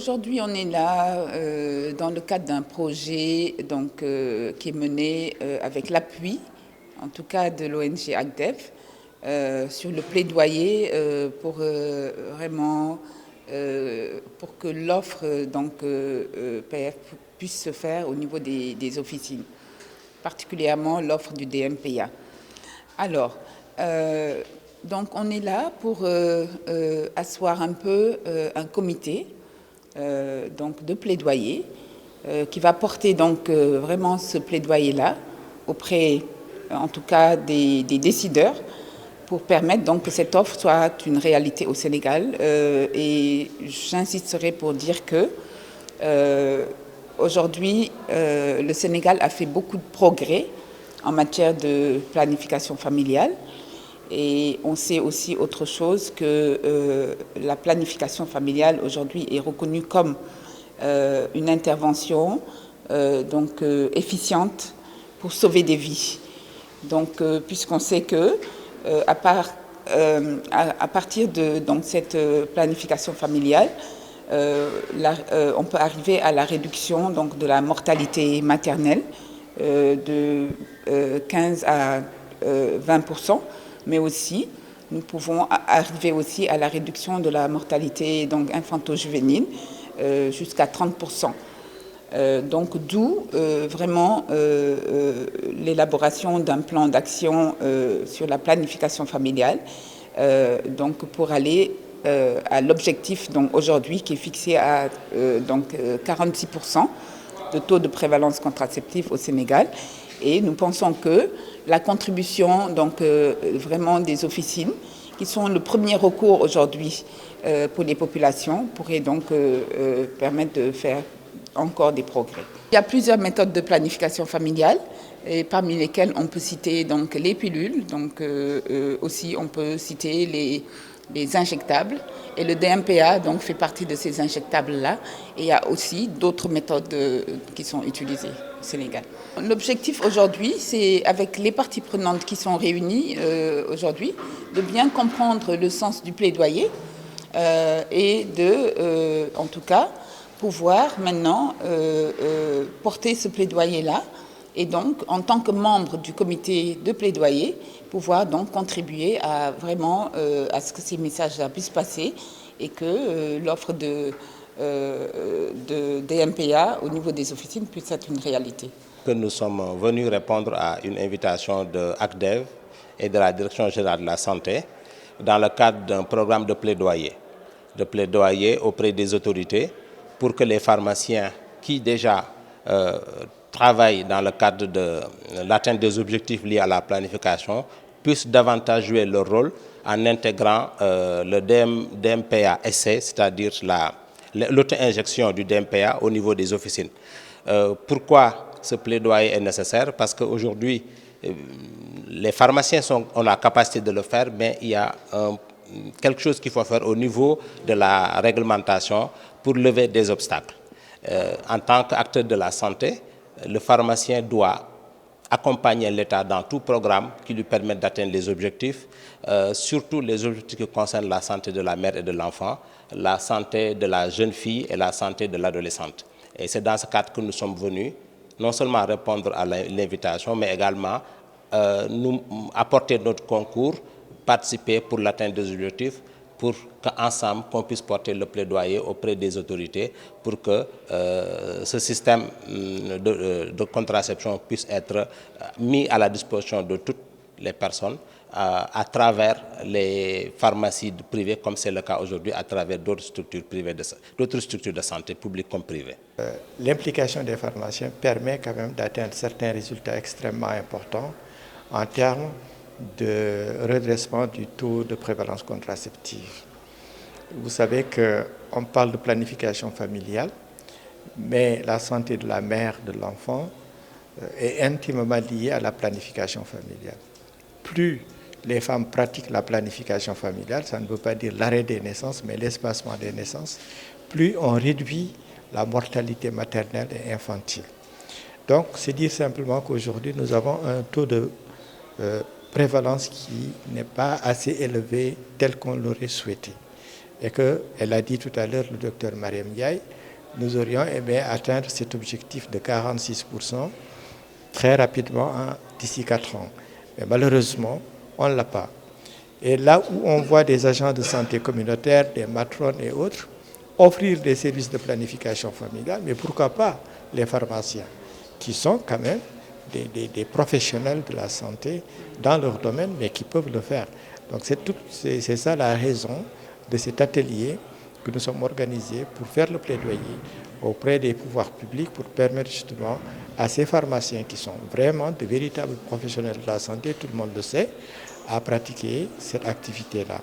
Aujourd'hui, on est là dans le cadre d'un projet qui est mené avec l'appui, en tout cas de l'ONG ACDEV, sur le plaidoyer pour vraiment pour que l'offre PF puisse se faire au niveau des officines, particulièrement l'offre du DMPA. Alors, donc on est là pour asseoir un peu un comité de plaidoyer qui va porter vraiment ce plaidoyer-là auprès, en tout cas, des décideurs pour permettre que cette offre soit une réalité au Sénégal. Et j'insisterai pour dire que aujourd'hui, le Sénégal a fait beaucoup de progrès en matière de planification familiale. Et on sait aussi autre chose que la planification familiale aujourd'hui est reconnue comme une intervention efficiente pour sauver des vies. Donc, puisqu'on sait que à partir de cette planification familiale, on peut arriver à la réduction de la mortalité maternelle de 15 à 20%. Mais aussi, nous pouvons arriver aussi à la réduction de la mortalité infanto-juvénile jusqu'à 30%. D'où vraiment l'élaboration d'un plan d'action sur la planification familiale, pour aller à l'objectif aujourd'hui qui est fixé à 46% de taux de prévalence contraceptive au Sénégal. Et nous pensons que la contribution vraiment des officines, qui sont le premier recours aujourd'hui pour les populations, pourrait permettre de faire encore des progrès. Il y a plusieurs méthodes de planification familiale, et parmi lesquelles on peut citer les pilules, aussi on peut citer les injectables, et le DMPA fait partie de ces injectables-là. Et il y a aussi d'autres méthodes qui sont utilisées au Sénégal. L'objectif aujourd'hui, c'est avec les parties prenantes qui sont réunies aujourd'hui, de bien comprendre le sens du plaidoyer et de, en tout cas, pouvoir maintenant porter ce plaidoyer-là et en tant que membre du comité de plaidoyer, pouvoir contribuer à vraiment à ce que ces messages-là puissent passer et que l'offre de DMPA au niveau des officines puisse être une réalité. Que nous sommes venus répondre à une invitation de ACDEV et de la Direction générale de la santé dans le cadre d'un programme de plaidoyer auprès des autorités pour que les pharmaciens qui déjà travaillent dans le cadre de l'atteinte des objectifs liés à la planification puissent davantage jouer leur rôle en intégrant le DMPA essai, c'est-à-dire l'auto-injection du DMPA au niveau des officines. Pourquoi ce plaidoyer est nécessaire? Parce qu'aujourd'hui, les pharmaciens ont la capacité de le faire, mais il y a quelque chose qu'il faut faire au niveau de la réglementation pour lever des obstacles. En tant qu'acteur de la santé, le pharmacien doit accompagner l'État dans tout programme qui lui permette d'atteindre les objectifs, surtout les objectifs qui concernent la santé de la mère et de l'enfant, la santé de la jeune fille et la santé de l'adolescente. Et c'est dans ce cadre que nous sommes venus, non seulement répondre à l'invitation, mais également nous apporter notre concours, participer pour l'atteinte des objectifs, pour qu'ensemble, qu'on puisse porter le plaidoyer auprès des autorités pour que ce système de contraception puisse être mis à la disposition de toutes les personnes à travers les pharmacies privées, comme c'est le cas aujourd'hui, à travers d'autres structures privées, d'autres structures de santé, publiques comme privées. L'implication des pharmaciens permet quand même d'atteindre certains résultats extrêmement importants en termes de redressement du taux de prévalence contraceptive. Vous savez qu'on parle de planification familiale, mais la santé de la mère, de l'enfant, est intimement liée à la planification familiale. Plus les femmes pratiquent la planification familiale, ça ne veut pas dire l'arrêt des naissances, mais l'espacement des naissances, plus on réduit la mortalité maternelle et infantile. Donc, c'est dire simplement qu'aujourd'hui, nous avons un taux de prévalence qui n'est pas assez élevé tel qu'on l'aurait souhaité. et qu'elle a dit tout à l'heure, le docteur Mariam Ndiaye, nous aurions aimé atteindre cet objectif de 46% très rapidement d'ici 4 ans. Mais malheureusement, on ne l'a pas. Et là où on voit des agents de santé communautaires, des matrones et autres, offrir des services de planification familiale, mais pourquoi pas les pharmaciens, qui sont quand même des professionnels de la santé dans leur domaine, mais qui peuvent le faire. Donc c'est ça la raison de cet atelier que nous sommes organisés pour faire le plaidoyer auprès des pouvoirs publics pour permettre justement à ces pharmaciens qui sont vraiment de véritables professionnels de la santé, tout le monde le sait, à pratiquer cette activité-là.